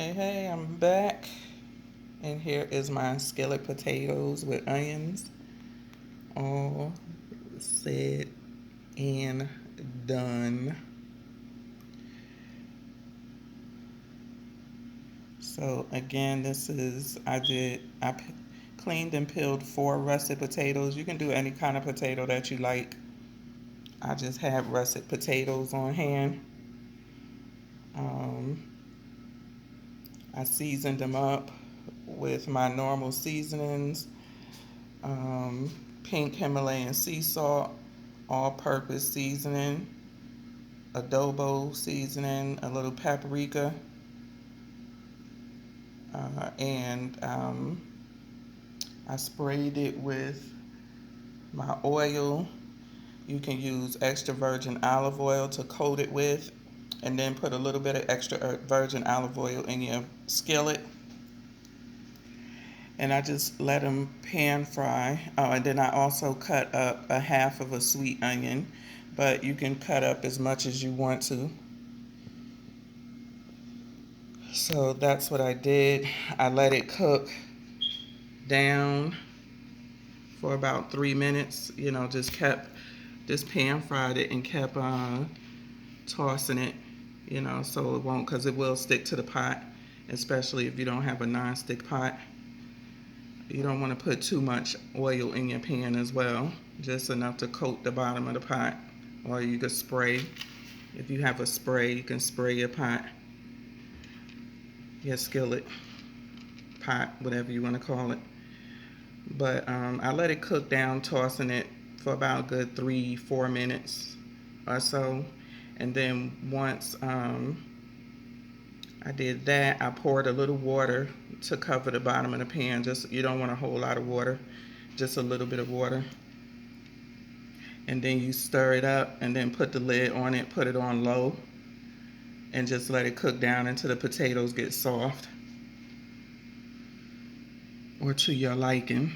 Hey, I'm back. And here is my skillet potatoes with onions. All said and done. So again, I cleaned and peeled 4 russet potatoes. You can do any kind of potato that you like. I just have russet potatoes on hand. Um, I seasoned them up with my normal seasonings, um, pink Himalayan sea salt, all-purpose seasoning, adobo seasoning, a little paprika, and I sprayed it with my oil. You can use extra virgin olive oil to coat it with, and then put a little bit of extra virgin olive oil in your skillet. And I just let them pan fry. Oh, and then I also cut up a half of a sweet onion, but you can cut up as much as you want to. So that's what I did. I let it cook down for about 3 minutes. Just pan fried it and kept tossing it, so it won't, because it will stick to the pot, especially if you don't have a non-stick pot. You don't want to put too much oil in your pan as well, just enough to coat the bottom of the pot. Or you could spray. If you have a spray, you can spray your pot, your skillet, pot, whatever you want to call it. But I let it cook down, tossing it for about a good 3-4 minutes or so. And then once I did that, I poured a little water to cover the bottom of the pan. You don't want a whole lot of water, just a little bit of water. And then you stir it up and then put the lid on it, put it on low, and just let it cook down until the potatoes get soft or to your liking.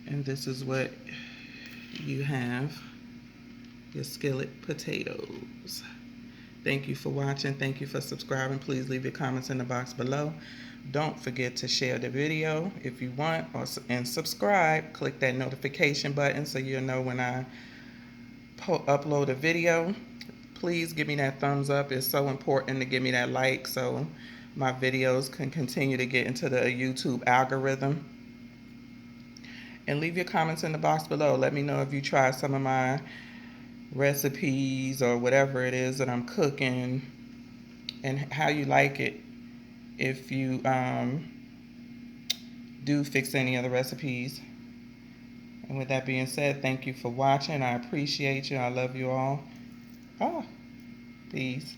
And this is what you have, your skillet potatoes. Thank you for watching. Thank you for subscribing. Please leave your comments in the box below. Don't forget to share the video if you want, and subscribe. Click that notification button so you'll know when I upload a video. Please give me that thumbs up. It's so important to give me that like so my videos can continue to get into the YouTube algorithm. And leave your comments in the box below. Let me know if you try some of my recipes or whatever it is that I'm cooking and how you like it. If you do fix any of the recipes. And with that being said, thank you for watching. I appreciate you. I love you all. Peace.